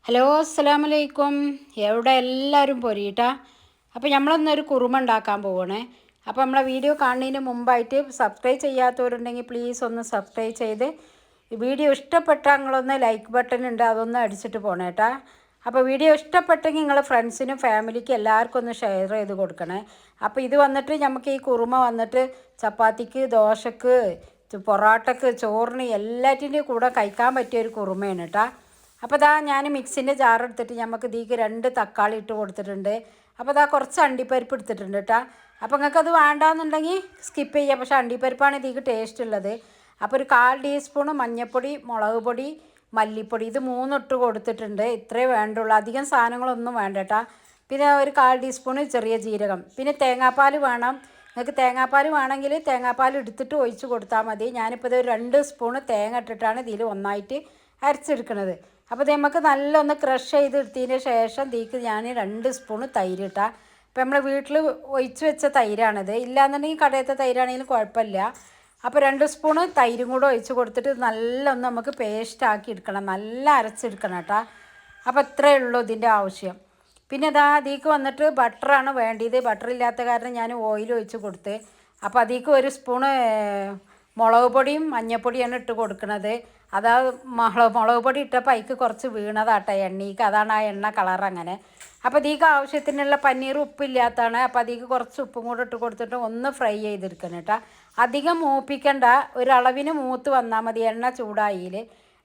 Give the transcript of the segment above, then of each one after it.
Hello അസ്സലാമലൈക്കും. എവിടെ എല്ലാവരും പൊരിയിട്ടാ. അപ്പോൾ നമ്മളൊന്നൊരു കുറുമ ഉണ്ടാക്കാൻ പോവണേ. അപ്പോൾ നമ്മളെ വീഡിയോ കാണുന്നതിന് മുമ്പായിട്ട് സബ്സ്ക്രൈബ് ചെയ്യാത്തവരുണ്ടെങ്കിൽ പ്ലീസ് ഒന്ന് സബ്സ്ക്രൈബ് ചെയ്ത് വീഡിയോ ഇഷ്ടപ്പെട്ടാൽ നിങ്ങളൊന്ന് ലൈക്ക് ബട്ടൺ ഉണ്ട്, അതൊന്ന് അടിച്ചിട്ട് പോണേട്ടാ. അപ്പോൾ വീഡിയോ ഇഷ്ടപ്പെട്ടെങ്കിൽ നിങ്ങൾ ഫ്രണ്ട്സിനും ഫാമിലിക്കും എല്ലാവർക്കും ഒന്ന് ഷെയർ ചെയ്ത് കൊടുക്കണേ. അപ്പോൾ ഇത് വന്നിട്ട് നമുക്ക് ഈ കുറുമ വന്നിട്ട് ചപ്പാത്തിക്ക്, ദോശക്ക്, പൊറോട്ടക്ക്, ചോറിന് എല്ലാറ്റിൻ്റെയും കൂടെ കഴിക്കാൻ പറ്റിയ ഒരു കുറുമയാണ് കേട്ടോ. അപ്പോൾ ഇതാ ഞാൻ മിക്സിൻ്റെ ജാർ എടുത്തിട്ട് നമുക്ക് ഇതിക്ക് 2 തക്കാളി ഇട്ട് കൊടുത്തിട്ടുണ്ട്. അപ്പോൾ ഇതാ കുറച്ച് അണ്ടിപ്പരിപ്പ് എടുത്തിട്ടുണ്ട് കേട്ടോ. അപ്പോൾ നിങ്ങൾക്കത് വേണ്ടാന്നുണ്ടെങ്കിൽ സ്കിപ്പ് ചെയ്യുക, പക്ഷേ അണ്ടിപ്പരിപ്പാണ് ഇതിക്ക് ടേസ്റ്റ് ഉള്ളത്. അപ്പോൾ ഒരു 1/4 ടീസ്പൂൺ മഞ്ഞൾപ്പൊടി, മുളക് പൊടി, മല്ലിപ്പൊടി, ഇത് 3 ഇട്ട് കൊടുത്തിട്ടുണ്ട്. ഇത്രേ വേണ്ടുള്ളൂ, അധികം സാധനങ്ങളൊന്നും വേണ്ട കേട്ടോ. പിന്നെ ഒരു 1/4 ടീസ്പൂൺ ചെറിയ ജീരകം, പിന്നെ തേങ്ങാപ്പാൽ വേണം. നിങ്ങൾക്ക് തേങ്ങാപ്പാൽ വേണമെങ്കിൽ തേങ്ങാപ്പാൽ എടുത്തിട്ട് ഒഴിച്ച് കൊടുത്താൽ മതി. ഞാനിപ്പോൾ ഇത് 2 സ്പൂൺ തേങ്ങ ഇട്ടിട്ടാണ് ഇതിൽ ഒന്നായിട്ട് അരച്ചെടുക്കുന്നത്. അപ്പോൾ ഇത് നമുക്ക് നല്ലൊന്ന് ക്രഷ് ചെയ്തെടുത്തതിന് ശേഷം ഇതിക്ക് ഞാൻ 2 സ്പൂൺ തൈര് ഇട്ടാൽ. അപ്പോൾ നമ്മൾ വീട്ടിൽ ഒഴിച്ച് വെച്ച തൈരാണിത്, ഇല്ലാന്നുണ്ടെങ്കിൽ കടയത്തെ തൈരാണെങ്കിലും കുഴപ്പമില്ല. അപ്പോൾ 2 സ്പൂൺ തൈരും കൂടെ ഒഴിച്ച് കൊടുത്തിട്ട് നല്ലൊന്ന് നമുക്ക് പേസ്റ്റാക്കി എടുക്കണം, നല്ല അരച്ചെടുക്കണം കേട്ടോ. അപ്പോൾ ഇത്രയേ ഉള്ളൂ ഇതിൻ്റെ ആവശ്യം. പിന്നെ ഇതാ അതിലേക്ക് വന്നിട്ട് ബട്ടറാണ് വേണ്ടിയത്. ബട്ടർ ഇല്ലാത്ത കാരണം ഞാൻ ഓയിൽ ഒഴിച്ച് കൊടുത്ത്. അപ്പോൾ അതിലേക്ക് 1 സ്പൂണ് മുളക് പൊടിയും മഞ്ഞൾപ്പൊടിയാണ് ഇട്ട് കൊടുക്കുന്നത്. അതാ മുളക് പൊടി ഇട്ടപ്പോൾ അതിക്ക് കുറച്ച് വീണതാട്ടോ എണ്ണയ്ക്ക്, അതാണ് ആ എണ്ണ കളർ അങ്ങനെ. അപ്പോൾ ഇതിക്ക് ആവശ്യത്തിനുള്ള പനീർ ഉപ്പില്ലാത്തതാണ്. അപ്പോൾ അതിക്ക് കുറച്ച് ഉപ്പും കൂടെ ഇട്ട് കൊടുത്തിട്ട് ഒന്ന് ഫ്രൈ ചെയ്തെടുക്കണം കേട്ടോ. അധികം മൂപ്പിക്കണ്ട, ഒരളവിന് മൂത്ത് വന്നാൽ മതി, എണ്ണ ചൂടായിൽ.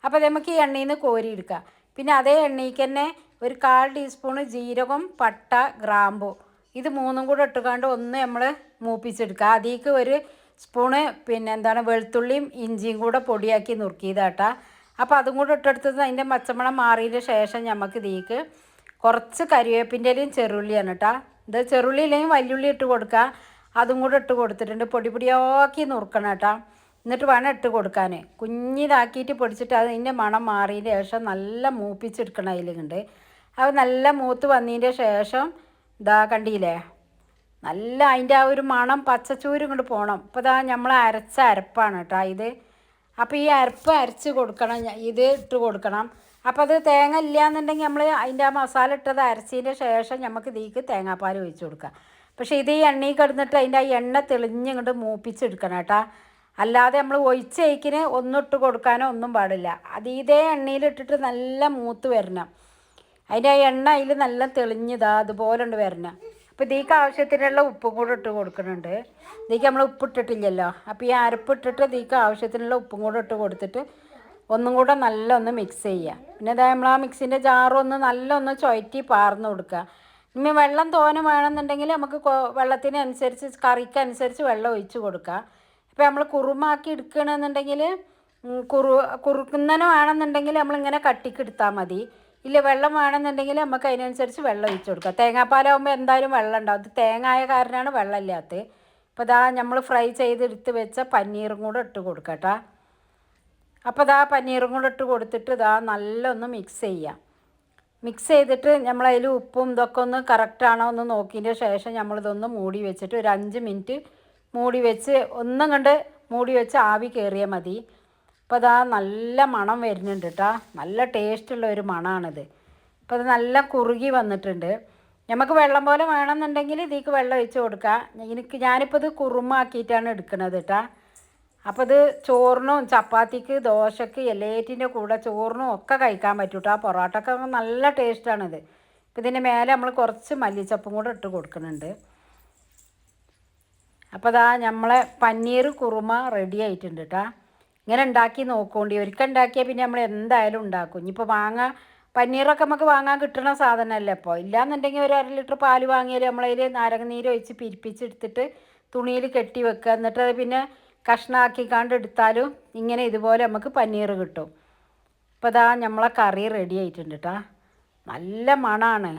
അപ്പോൾ നമുക്ക് ഈ എണ്ണയിൽ നിന്ന് കോരിയെടുക്കാം. പിന്നെ അതേ എണ്ണയ്ക്ക് തന്നെ ഒരു 1/4 ടീസ്പൂണ് ജീരകം, പട്ട, ഗ്രാമ്പു, ഇത് 3 കൂടെ ഇട്ടുകൊണ്ട് ഒന്ന് നമ്മൾ മൂപ്പിച്ചെടുക്കുക. അതിലേക്ക് 1 സ്പൂണ് വെളുത്തുള്ളിയും ഇഞ്ചിയും കൂടെ പൊടിയാക്കി നുറുക്കിയതാട്ടാ. അപ്പോൾ അതും കൂടെ ഇട്ടെടുത്തത് അതിൻ്റെ പച്ചമണം മാറിയതിന് ശേഷം നമുക്ക് ഇതിലേക്ക് കുറച്ച് കരിവേപ്പിൻ്റെ ഇലയും ചെറുള്ളിയാണ് കേട്ടോ. ഇത് ചെറുള്ളി ഇല്ലെങ്കിൽ വലിയുള്ളി ഇട്ട് കൊടുക്കുക. അതും കൂടെ ഇട്ട് കൊടുത്തിട്ടുണ്ട്. പൊടിയാക്കി നുറുക്കണം കേട്ടോ. എന്നിട്ട് വേണം ഇട്ട് കൊടുക്കാൻ. കുഞ്ഞിതാക്കിയിട്ട് പൊടിച്ചിട്ട് അതിൻ്റെ മണം മാറിയതിന് ശേഷം നല്ല മൂപ്പിച്ചെടുക്കണം. അതിലുണ്ട് അത് നല്ല മൂത്ത് വന്നതിൻ്റെ ശേഷം ഇതാ കണ്ടില്ലേ, നല്ല അതിൻ്റെ ആ ഒരു മണം പച്ചച്ചൂരും കൊണ്ട് പോകണം. ഇപ്പോൾ ഇതാ നമ്മൾ അരച്ച അരപ്പാണ് കേട്ടോ ഇത്. അപ്പോൾ ഈ അരപ്പ് അരച്ച് കൊടുക്കണം, ഇത് ഇട്ട് കൊടുക്കണം. അപ്പോൾ അത് തേങ്ങ ഇല്ലയെന്നുണ്ടെങ്കിൽ നമ്മൾ അതിൻ്റെ ആ മസാല ഇട്ടത് അരച്ചതിൻ്റെ ശേഷം നമുക്ക് ഇതിലേക്ക് തേങ്ങാപ്പാൽ ഒഴിച്ച് കൊടുക്കാം. പക്ഷേ ഇത് ഈ എണ്ണയിൽ കിടന്നിട്ട് അതിൻ്റെ ആ എണ്ണ തെളിഞ്ഞിങ്ങോട്ട് മൂപ്പിച്ചെടുക്കണം കേട്ടോ. അല്ലാതെ നമ്മൾ ഒഴിച്ചേക്കിന് ഒന്നും ഇട്ട് കൊടുക്കാനോ ഒന്നും പാടില്ല. അത് ഇതേ എണ്ണയിലിട്ടിട്ട് നല്ല മൂത്ത് വരണം. അതിൻ്റെ ആ എണ്ണ അതിൽ നല്ല തെളിഞ്ഞതാ അതുപോലെ ഉണ്ട് വരണം. അപ്പോൾ ഇതിലേക്ക് ആവശ്യത്തിനുള്ള ഉപ്പും കൂടെ ഇട്ട് കൊടുക്കുന്നുണ്ട്. ഇതിലേക്ക് നമ്മൾ ഉപ്പിട്ടിട്ടില്ലല്ലോ. അപ്പോൾ ഈ അരപ്പിട്ടിട്ട് ഇതിലേക്ക് ആവശ്യത്തിനുള്ള ഉപ്പും കൂടെ ഇട്ട് കൊടുത്തിട്ട് ഒന്നും കൂടെ നല്ല ഒന്ന് മിക്സ് ചെയ്യുക. പിന്നെ അതായത് നമ്മൾ ആ മിക്സിൻ്റെ ജാറൊന്ന് നല്ല ഒന്ന് ചുഴറ്റി പാർന്ന് കൊടുക്കുക. ഇനി വെള്ളം തോനെ വേണമെന്നുണ്ടെങ്കിൽ നമുക്ക് വെള്ളത്തിനനുസരിച്ച് കറിക്കനുസരിച്ച് വെള്ളം ഒഴിച്ച് കൊടുക്കുക. ഇപ്പോൾ നമ്മൾ കുറുമാക്കി എടുക്കണമെന്നുണ്ടെങ്കിൽ കുറുക്കുന്നതിന് വേണമെന്നുണ്ടെങ്കിൽ നമ്മളിങ്ങനെ കട്ടിക്ക് എടുത്താൽ മതി. ഇല്ല വെള്ളം വേണമെന്നുണ്ടെങ്കിൽ നമുക്ക് അതിനനുസരിച്ച് വെള്ളം ഒഴിച്ച് കൊടുക്കുക. തേങ്ങാപ്പാലാകുമ്പോൾ എന്തായാലും വെള്ളം ഉണ്ടാവും. ഇത് തേങ്ങ ആയ കാരണമാണ് വെള്ളം ഇല്ലാത്തത്. അപ്പോൾ ഇതാ നമ്മൾ ഫ്രൈ ചെയ്തെടുത്ത് വെച്ച പനീറും കൂടെ ഇട്ട് കൊടുക്കുക കേട്ടോ. അപ്പോൾ ഇതാ പനീറും കൂടെ ഇട്ട് കൊടുത്തിട്ട് ഇതാ നല്ലൊന്ന് മിക്സ് ചെയ്യുക. മിക്സ് ചെയ്തിട്ട് നമ്മളതിൽ ഉപ്പും ഇതൊക്കെ ഒന്ന് കറക്റ്റാണോ എന്ന് നോക്കിയതിൻ്റെ ശേഷം നമ്മളിതൊന്ന് മൂടി വെച്ചിട്ട് ഒരു 5 മിനിറ്റ് മൂടി വെച്ച് ഒന്നും കണ്ട് മൂടി വെച്ച് ആവി കയറിയാൽ മതി. അപ്പോൾ അതാ നല്ല മണം വരുന്നുണ്ട് കേട്ടോ. നല്ല ടേസ്റ്റുള്ള ഒരു മണമാണിത്. അപ്പോൾ അത് നല്ല കുറുകി വന്നിട്ടുണ്ട്. നമുക്ക് വെള്ളം പോലെ വേണമെന്നുണ്ടെങ്കിൽ ഇതിലേക്ക് വെള്ളം ഒഴിച്ച് കൊടുക്കുക. ഞാനിപ്പോൾ ഇത് കുറുമാക്കിയിട്ടാണ് എടുക്കുന്നത് കേട്ടോ. അപ്പോൾ ഇത് ചോറിനും ചപ്പാത്തിക്ക്, ദോശക്ക്, എല്ലാറ്റിൻ്റെ കൂടെ ചോറിനും ഒക്കെ കഴിക്കാൻ പറ്റും കേട്ടോ. പൊറോട്ടയൊക്കെ നല്ല ടേസ്റ്റാണിത്. അപ്പോൾ ഇതിൻ്റെ മേലെ നമ്മൾ കുറച്ച് മല്ലിച്ചപ്പും കൂടെ ഇട്ട് കൊടുക്കുന്നുണ്ട്. അപ്പോൾ ഇതാ നമ്മളെ പനീർ കുറുമ റെഡി ആയിട്ടുണ്ട് കേട്ടോ. ഇങ്ങനെ ഉണ്ടാക്കി നോക്കുകൊണ്ട് ഒരിക്കൽ ഉണ്ടാക്കിയാൽ പിന്നെ നമ്മൾ എന്തായാലും ഉണ്ടാക്കും. ഇനിയിപ്പോൾ പനീറൊക്കെ നമുക്ക് വാങ്ങാൻ കിട്ടുന്ന സാധനമല്ലേ ഇപ്പോൾ. ഇല്ലയെന്നുണ്ടെങ്കിൽ ഒരു 1/2 ലിറ്റർ പാൽ വാങ്ങിയാൽ നമ്മളതിൽ നാരങ്ങനീര് ഒഴിച്ച് പിരിപ്പിച്ചെടുത്തിട്ട് തുണിയിൽ കെട്ടി വെക്കുക. എന്നിട്ട് അത് പിന്നെ കഷ്ണമാക്കിക്കാണ്ട് എടുത്താലും ഇങ്ങനെ ഇതുപോലെ നമുക്ക് പനീർ കിട്ടും. ഇപ്പോൾ ഇതാ നമ്മളെ കറി റെഡി ആയിട്ടുണ്ട് കേട്ടോ. നല്ല മണമാണ്.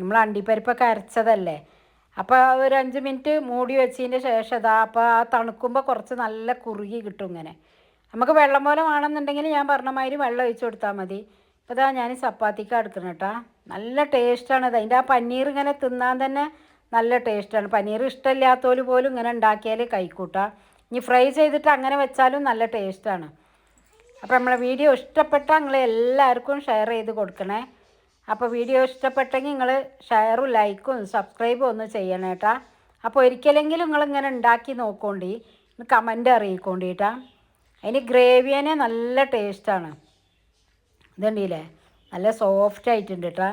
നമ്മൾ അണ്ടിപ്പരിപ്പൊക്കെ അരച്ചതല്ലേ. അപ്പോൾ ഒരു 5 മിനിറ്റ് മൂടി വെച്ചതിൻ്റെ ശേഷം ഇതാ അപ്പോൾ ആ തണുക്കുമ്പോൾ കുറച്ച് നല്ല കുറുകി കിട്ടും. ഇങ്ങനെ നമുക്ക് വെള്ളം പോലെ വേണമെന്നുണ്ടെങ്കിൽ ഞാൻ പറഞ്ഞ മാതിരി വെള്ളം ഒഴിച്ച് കൊടുത്താൽ മതി. ഇപ്പോൾ ഇതാ ഞാൻ ചപ്പാത്തിക്ക് എടുക്കണം കേട്ടോ. നല്ല ടേസ്റ്റാണ്. അതിൻ്റെ ആ പനീർ ഇങ്ങനെ തിന്നാൻ തന്നെ നല്ല ടേസ്റ്റാണ്. പനീർ ഇഷ്ടമില്ലാത്തവർ പോലും ഇങ്ങനെ ഉണ്ടാക്കിയാൽ കഴിക്കൂട്ടാ. ഇനി ഫ്രൈ ചെയ്തിട്ട് അങ്ങനെ വെച്ചാലും നല്ല ടേസ്റ്റാണ്. അപ്പോൾ നമ്മളെ വീഡിയോ ഇഷ്ടപ്പെട്ടാൽ നിങ്ങൾ എല്ലാവർക്കും ഷെയർ ചെയ്ത് കൊടുക്കണേ. അപ്പോൾ വീഡിയോ ഇഷ്ടപ്പെട്ടെങ്കിൽ നിങ്ങൾ ഷെയറും ലൈക്കും സബ്സ്ക്രൈബും ഒന്ന് ചെയ്യണം കേട്ടാ. അപ്പോൾ ഒരിക്കലെങ്കിലും നിങ്ങളിങ്ങനെ ഉണ്ടാക്കി നോക്കോണ്ടി, കമൻ്റ് അറിയിക്കോണ്ടിട്ടാ. അതിന് ഗ്രേവിയനെ നല്ല ടേസ്റ്റാണ്. ഇതുണ്ടല്ലേ, നല്ല സോഫ്റ്റ് ആയിട്ടുണ്ട് കേട്ടോ.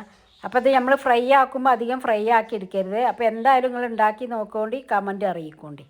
അപ്പോൾ ഇത് നമ്മൾ ഫ്രൈ ആക്കുമ്പോൾ അധികം ഫ്രൈ ആക്കി എടുക്കരുത്. അപ്പോൾ എന്തായാലും നിങ്ങൾ ഉണ്ടാക്കി നോക്കോണ്ടി, കമൻ്റ് അറിയിക്കോണ്ടി.